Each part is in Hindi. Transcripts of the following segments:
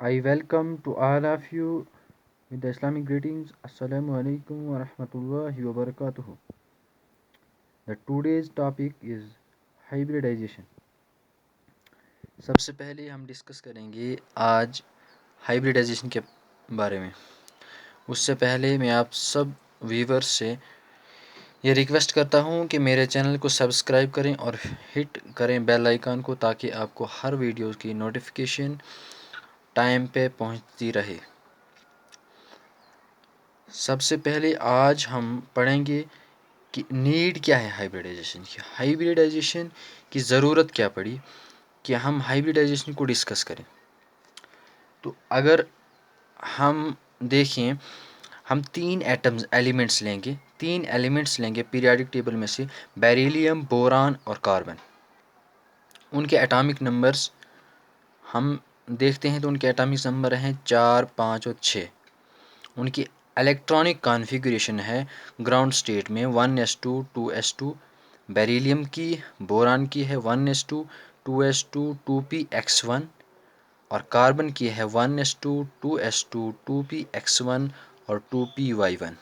I welcome to all of you with the Islamic greetings. Assalamu alaikum wa rahmatullahi wa barakatuh. The today's topic is hybridization. सबसे पहले हम डिस्कस करेंगे आज हाइब्रिडाइजेशन के बारे में। उससे पहले मैं आप सब व्यूवर्स से ये रिक्वेस्ट करता हूँ कि मेरे चैनल को सब्सक्राइब करें और हिट करें बेल आइकन को, ताकि आपको हर वीडियो की नोटिफिकेशन टाइम पे पहुँचती रहे। सबसे पहले आज हम पढ़ेंगे कि नीड क्या है हाइब्रिडाइजेशन की। हाइब्रिडाइजेशन की ज़रूरत क्या पड़ी कि हम हाइब्रिडाइजेशन को डिस्कस करें। तो अगर हम देखें, हम तीन एलिमेंट्स लेंगे पीरियोडिक टेबल में से, बेरिलियम, बोरान और कार्बन। उनके एटॉमिक नंबर्स हम देखते हैं तो उनके एटॉमिक नंबर हैं 4, 5 और 6। उनकी इलेक्ट्रॉनिक कॉन्फ़िगरेशन है ग्राउंड स्टेट में 1s2 2s2। बेरिलियम की, बोरान की है 1s2 2s2 2px1 और कार्बन की है 1s2 2s2 2px1 और 2py1।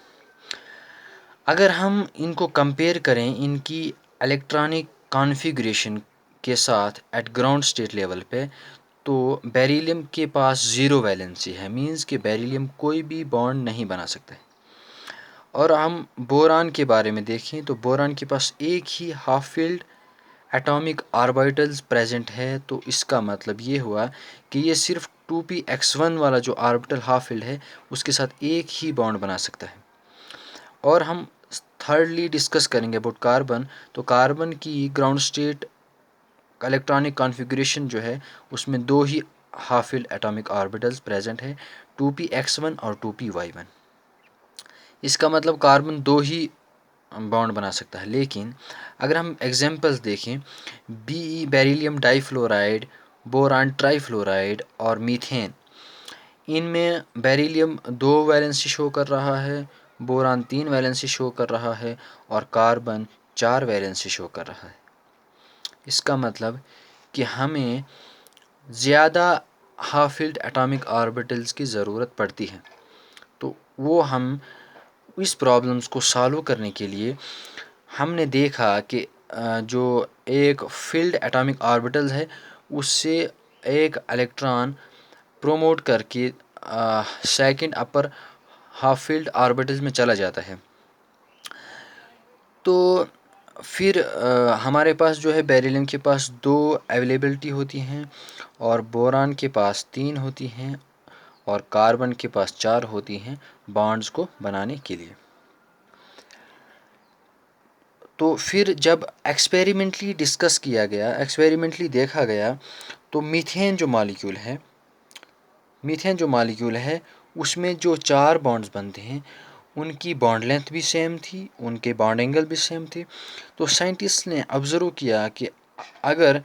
अगर हम इनको कंपेयर करें इनकी इलेक्ट्रॉनिक कॉन्फ़िगरेशन के साथ एट ग्राउंड स्टेट लेवल पे, तो बेरिलियम के पास ज़ीरो वैलेंसी है, मींस कि बेरिलियम कोई भी बॉन्ड नहीं बना सकता है। और हम बोरान के बारे में देखें तो बोरान के पास एक ही half filled atomic orbitals present है। तो इसका मतलब ये हुआ कि ये सिर्फ 2px1 वाला जो ऑर्बिटल हाफ फील्ड है उसके साथ एक ही बॉन्ड बना सकता है। और हम थर्डली डिस्कस करेंगे अबाउट कार्बन। तो कार्बन की ग्राउंड स्टेट इलेक्ट्रॉनिक कॉन्फ़िगरेशन जो है उसमें दो ही half filled atomic orbitals present है, 2px1 और 2py1। इसका मतलब कार्बन दो ही बॉन्ड बना सकता है। लेकिन अगर हम एग्जांपल्स देखें, B beryllium difluoride, boron trifluoride और मीथेन, इनमें बेरिलियम 2 वैलेंसी शो कर रहा है, बोरान 3 वैलेंसी शो कर रहा है और कार्बन 4 वैलेंसी शो कर रहा है। इसका मतलब कि हमें ज़्यादा हाफ फील्ड एटॉमिक ऑर्बिटल्स की ज़रूरत पड़ती है। तो वो हम इस प्रॉब्लम्स को सॉल्व करने के लिए हमने देखा कि जो एक फील्ड एटॉमिक ऑर्बिटल्स है उससे एक इलेक्ट्रॉन प्रोमोट करके second upper half field orbitals में चला जाता है। तो फिर हमारे पास जो है बेरिलियम के पास 2 अवेलेबिलिटी होती हैं और बोरान के पास 3 होती हैं और कार्बन के पास 4 होती हैं बॉन्ड्स को बनाने के लिए। तो फिर जब एक्सपेरिमेंटली डिस्कस किया गया, एक्सपेरिमेंटली देखा गया, तो मीथेन जो मॉलिक्यूल है उसमें जो 4 बॉन्ड्स बनते हैं उनकी बॉन्ड लेंथ भी सेम थी, उनके बॉन्ड एंगल भी सेम थे। तो साइंटिस्ट ने ऑब्ज़र्व किया कि अगर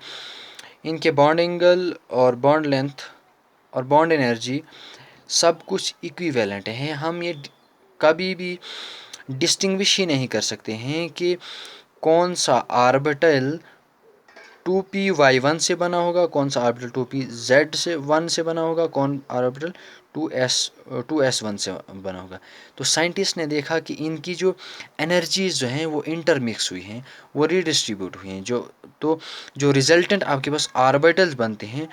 इनके बॉन्ड एंगल और बॉन्ड लेंथ और बॉन्ड एनर्जी सब कुछ इक्विवेलेंट है, हम ये कभी भी डिस्टिंग्विश ही नहीं कर सकते हैं कि कौन सा ऑर्बिटल 2py1 से बना होगा, कौन सा ऑर्बिटल 2pz1 से बना होगा, कौन ऑर्बिटल 2s1 से बना होगा। तो साइंटिस्ट ने देखा कि इनकी जो एनर्जीज जो हैं वो इंटरमिक्स हुई हैं, वो रीडिस्ट्रीब्यूट हुई हैं। जो रिजल्टेंट आपके पास ऑर्बिटल्स बनते हैं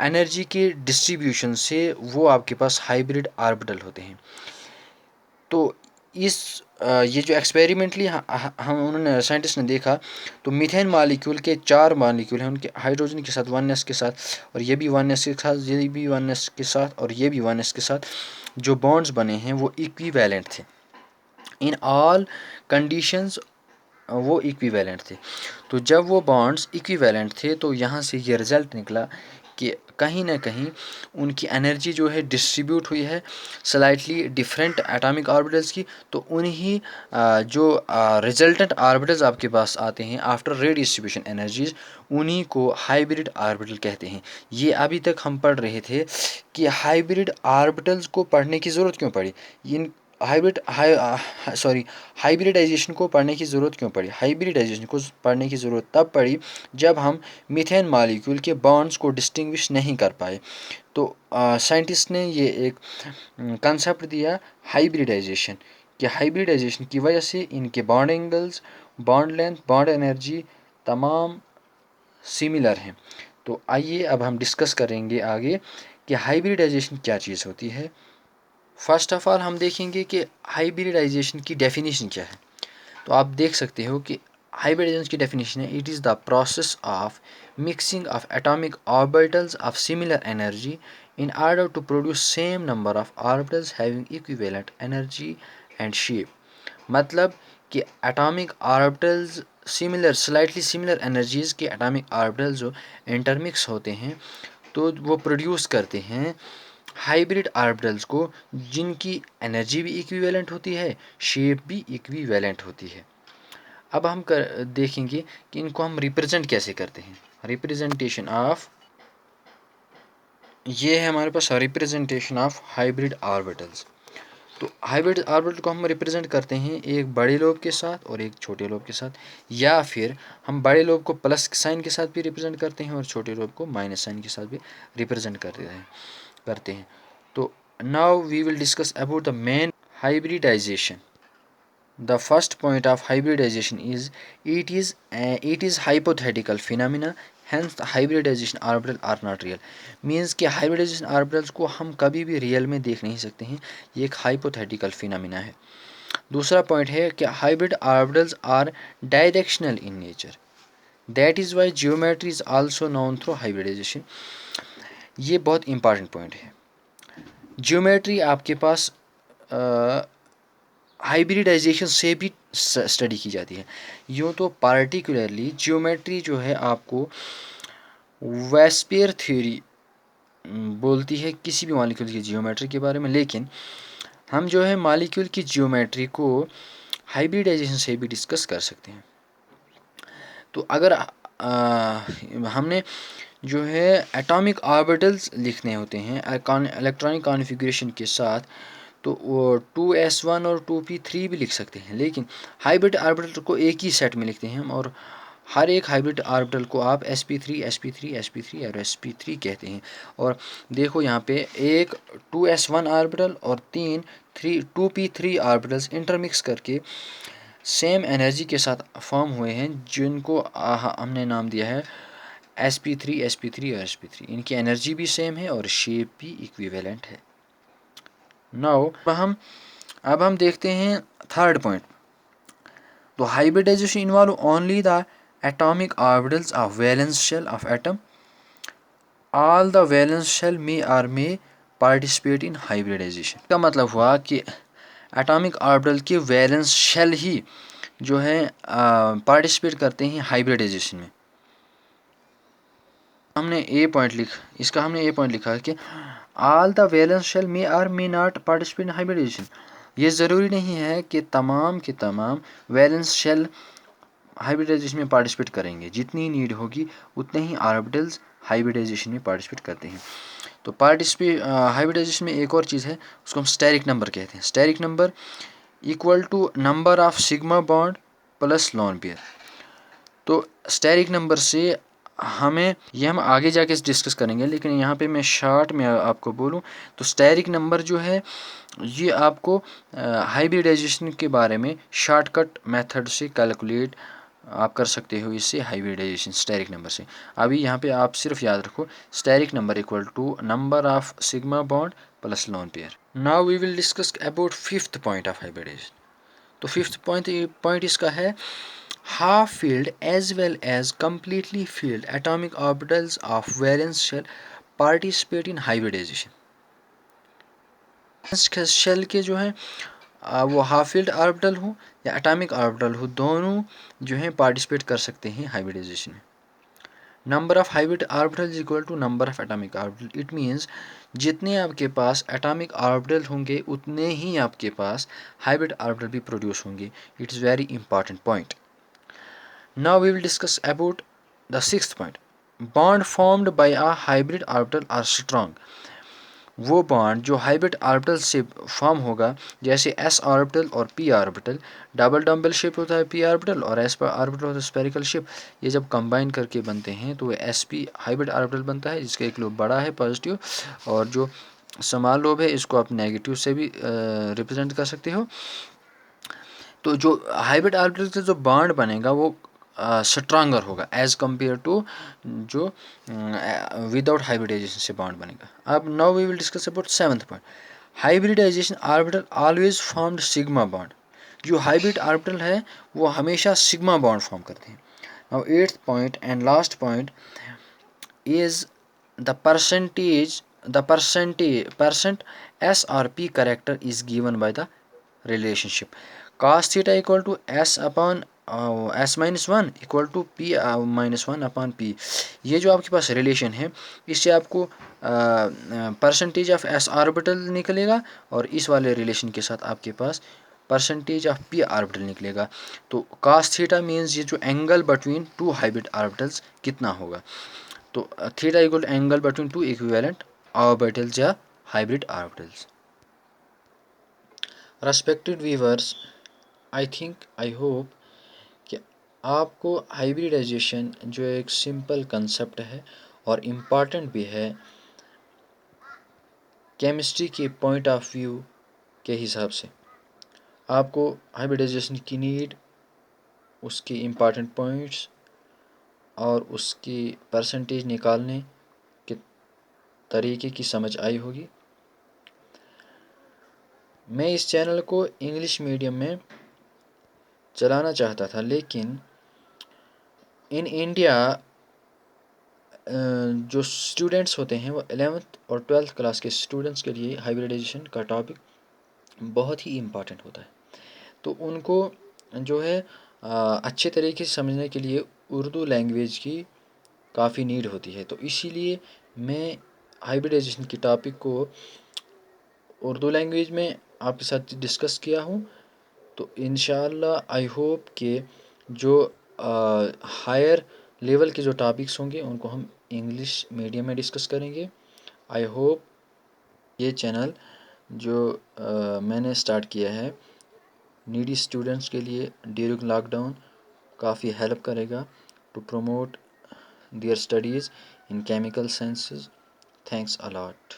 एनर्जी के डिस्ट्रीब्यूशन से, वो आपके पास हाइब्रिड ऑर्बिटल होते हैं। तो ये जो एक्सपेरिमेंटली हम उन्होंने साइंटिस्ट ने देखा, तो मीथेन मॉलिक्यूल के 4 मॉलिक्यूल हैं, उनके हाइड्रोजन के साथ 1s के साथ, और ये भी 1s के साथ, ये भी 1s के साथ और ये भी 1s के साथ, जो बॉन्ड्स बने हैं वो इक्विवेलेंट थे। इन ऑल कंडीशंस वो इक्विवेलेंट थे। तो जब वो बॉन्ड्स इक्विवेलेंट थे तो यहाँ से ये रिज़ल्ट निकला कि कहीं ना कहीं उनकी एनर्जी जो है डिस्ट्रीब्यूट हुई है स्लाइटली डिफरेंट एटॉमिक ऑर्बिटल्स की। तो उन्हीं जो रिजल्टेंट ऑर्बिटल्स आपके पास आते हैं आफ्टर रीडिस्ट्रीब्यूशन एनर्जीज, उन्हीं को हाइब्रिड ऑर्बिटल कहते हैं। ये अभी तक हम पढ़ रहे थे कि हाइब्रिड ऑर्बिटल्स को पढ़ने की ज़रूरत क्यों पड़ी। इन हाइब्रिडाइजेशन को पढ़ने की ज़रूरत क्यों पड़ी? हाइब्रिडाइजेशन को पढ़ने की ज़रूरत तब पड़ी जब हम मीथेन मॉलिक्यूल के बॉन्ड्स को डिस्टिंग्विश नहीं कर पाए। तो साइंटिस्ट ने ये एक कंसेप्ट दिया हाइब्रिडाइजेशन, कि हाइब्रिडाइजेशन की वजह से इनके bond angles, bond length, bond energy तमाम सिमिलर हैं। तो आइए अब हम डिस्कस करेंगे आगे कि हाइब्रिडाइजेशन क्या चीज़ होती है। फर्स्ट ऑफ ऑल हम देखेंगे कि हाइब्रिडाइजेशन की डेफिनेशन क्या है। तो आप देख सकते हो कि हाइब्रिडाइजेशन की डेफिनेशन है, it is the process of mixing of atomic orbitals of similar energy in order to produce same number of orbitals having equivalent energy and shape। मतलब कि atomic orbitals similar, slightly similar energies के एटॉमिक ऑर्बिटल्स जो इंटरमिक्स होते हैं तो वो प्रोड्यूस करते हैं हाइब्रिड ऑर्बिटल्स को, जिनकी एनर्जी भी इक्विवेलेंट होती है, शेप भी इक्विवेलेंट होती है। अब हम देखेंगे कि इनको हम रिप्रेजेंट कैसे करते हैं। रिप्रेजेंटेशन ऑफ, ये है हमारे पास रिप्रेजेंटेशन ऑफ हाइब्रिड ऑर्बिटल्स। तो हाइब्रिड ऑर्बिटल को हम रिप्रेजेंट करते हैं एक बड़े लोब के साथ और एक छोटे लोब के साथ, या फिर हम बड़े लोब को प्लस साइन के साथ भी रिप्रेजेंट करते हैं और छोटे लोब को माइनस साइन के साथ भी रिप्रेजेंट करते हैं। तो now we will discuss about the main hybridization. The first point of hybridization is it is hypothetical phenomena, hence the hybridization orbital are not real। Means कि hybridization orbitals को हम कभी भी रियल में देख नहीं सकते हैं, ये एक hypothetical phenomena है। दूसरा पॉइंट है कि hybrid orbitals are directional in nature, that is why geometry is also known through hybridization। ये बहुत इंपॉर्टेंट पॉइंट है। ज्योमेट्री आपके पास हाइब्रिडाइजेशन से भी स्टडी की जाती है। यूँ तो पार्टिकुलरली ज्योमेट्री जो है आपको वेस्पियर थ्योरी बोलती है किसी भी मॉलिक्यूल की ज्योमेट्री के बारे में, लेकिन हम जो है मॉलिक्यूल की ज्योमेट्री को हाइब्रिडाइजेशन से भी डिस्कस कर सकते हैं। तो अगर हमने जो है एटॉमिक ऑर्बिटल्स लिखने होते हैं इलेक्ट्रॉनिक कॉन्फ़िगरेशन के साथ, तो वो 2s1 और 2p3 भी लिख सकते हैं, लेकिन हाइब्रिड ऑर्बिटल को एक ही सेट में लिखते हैं हम, और हर एक हाइब्रिड ऑर्बिटल को आप sp3 sp3 sp3 और sp3 कहते हैं। और देखो यहाँ पे एक 2s1 ऑर्बिटल और 2p3 ऑर्बिटल्स इंटरमिक्स करके सेम एनर्जी के साथ फॉर्म हुए हैं, जिनको हमने नाम दिया है sp3 sp3 और sp3। इनकी एनर्जी भी सेम है और शेप भी इक्विवेलेंट है। नाउ अब हम देखते हैं थर्ड पॉइंट। तो hybridization involve only the atomic orbitals of valence shell of atom, all the valence shell may participate in hybridization. का मतलब हुआ कि एटॉमिक ऑर्बिटल के वैलेंस शेल ही जो है पार्टिसिपेट करते हैं हाइब्रिडाइजेशन में। हमने ए पॉइंट लिखा कि all the valence shell may not participate in hybridization. ये ज़रूरी नहीं है कि तमाम के तमाम वैलेंस शेल हाइब्रिडाइजेशन में पार्टिसिपेट करेंगे, जितनी नीड होगी उतने ही ऑर्बिटल्स हाइब्रिडाइजेशन में पार्टिसिपेट करते हैं। तो हाइब्रिडाइजेशन में एक और चीज़ है, उसको हम स्टेरिक नंबर कहते हैं। Steric number equal to number of sigma bond plus lone pair. तो स्टेरिक नंबर से हम आगे जाके डिस्कस करेंगे, लेकिन यहाँ पे मैं शॉर्ट में आपको बोलूँ तो स्टेरिक नंबर जो है ये आपको हाइब्रिडाइजेशन के बारे में शॉर्टकट मेथड से कैलकुलेट आप कर सकते हो, इससे हाइब्रिडाइजेशन स्टेरिक नंबर से। अभी यहाँ पे आप सिर्फ याद रखो steric number equal to number of sigma bond plus lone pair. Now we will discuss about fifth point of hybridization. तो फिफ्थ पॉइंट इसका है half filled as well as completely filled atomic orbitals of valence shell participate in hybridization। Shell के जो है वो हाफ फील्ड ऑर्बिटल हो या एटॉमिक ऑर्बिटल हो, दोनों जो है पार्टिसिपेट कर सकते हैं हाइब्रिडाइजेशन में। Number of hybrid orbital is equal to number of atomic orbital. It means जितने आपके पास एटॉमिक ऑर्बिटल होंगे उतने ही आपके पास हाइब्रिड ऑर्बिटल भी प्रोड्यूस होंगे। It is very important point. Now we will discuss about the sixth point. Bond formed by a hybrid orbital are strong। वो बॉन्ड जो हाइब्रिड ऑर्बिटल से फॉर्म होगा, जैसे s ऑर्बिटल और p orbital, double dumbbell shape होता है p ऑर्बिटल और s ऑर्बिटल होता है स्फेरिकल शेप, ये जब कंबाइन करके बनते हैं तो sp हाइब्रिड ऑर्बिटल बनता है, जिसका एक लोब बड़ा है पॉजिटिव, और जो स्मॉल लोब है इसको आप नेगेटिव से भी रिप्रेजेंट कर सकते हो। तो जो हाइब्रिड ऑर्बिटल से जो बॉन्ड बनेगा वो स्ट्रांगर होगा एज कम्पेयर टू जो विदाउट हाइब्रिडाइजेशन से बॉन्ड बनेगा। अब now we will discuss about 7th point, hybridization orbital always formed sigma bond. जो हाइब्रिड ऑर्बिटल है वो हमेशा सिग्मा बॉन्ड फॉर्म करते हैं। Now 8th point and last point is the percent s or p character is given by the relationship cos theta equal to s upon s minus 1 equal to p minus 1 upon p। ये जो आपके पास रिलेशन है इससे आपको परसेंटेज ऑफ एस ऑर्बिटल निकलेगा और इस वाले रिलेशन के साथ आपके पास परसेंटेज ऑफ पी ऑर्बिटल निकलेगा। तो cos थीटा मीन्स ये जो angle between two hybrid orbitals कितना होगा। तो theta equal angle between two equivalent orbitals या hybrid orbitals. Respected viewers, I hope कि आपको हाइब्रिडाइजेशन जो एक सिंपल कंसेप्ट है और इम्पॉर्टेंट भी है केमिस्ट्री के पॉइंट ऑफ व्यू के हिसाब से, आपको हाइब्रिडाइजेशन की नीड, उसके इम्पॉर्टेंट पॉइंट्स और उसकी परसेंटेज निकालने के तरीके की समझ आई होगी। मैं इस चैनल को इंग्लिश मीडियम में चलाना चाहता था, लेकिन इन इंडिया जो स्टूडेंट्स होते हैं वो 11th और 12th क्लास के स्टूडेंट्स के लिए हाइब्रिडाइजेशन का टॉपिक बहुत ही इम्पॉर्टेंट होता है। तो उनको जो है अच्छे तरीके से समझने के लिए उर्दू लैंग्वेज की काफ़ी नीड होती है। तो इसीलिए मैं हाइब्रिडाइजेशन की टॉपिक को उर्दू लैंग्वेज में आपके साथ डिस्कस किया हूँ। तो इंशाअल्लाह आई होप कि जो हायर लेवल के जो टॉपिक्स होंगे उनको हम इंग्लिश मीडियम में डिस्कस करेंगे। आई होप ये चैनल जो मैंने स्टार्ट किया है नीडी स्टूडेंट्स के लिए ड्यूरिंग लॉकडाउन काफ़ी हेल्प करेगा to promote their studies in chemical sciences. Thanks a lot.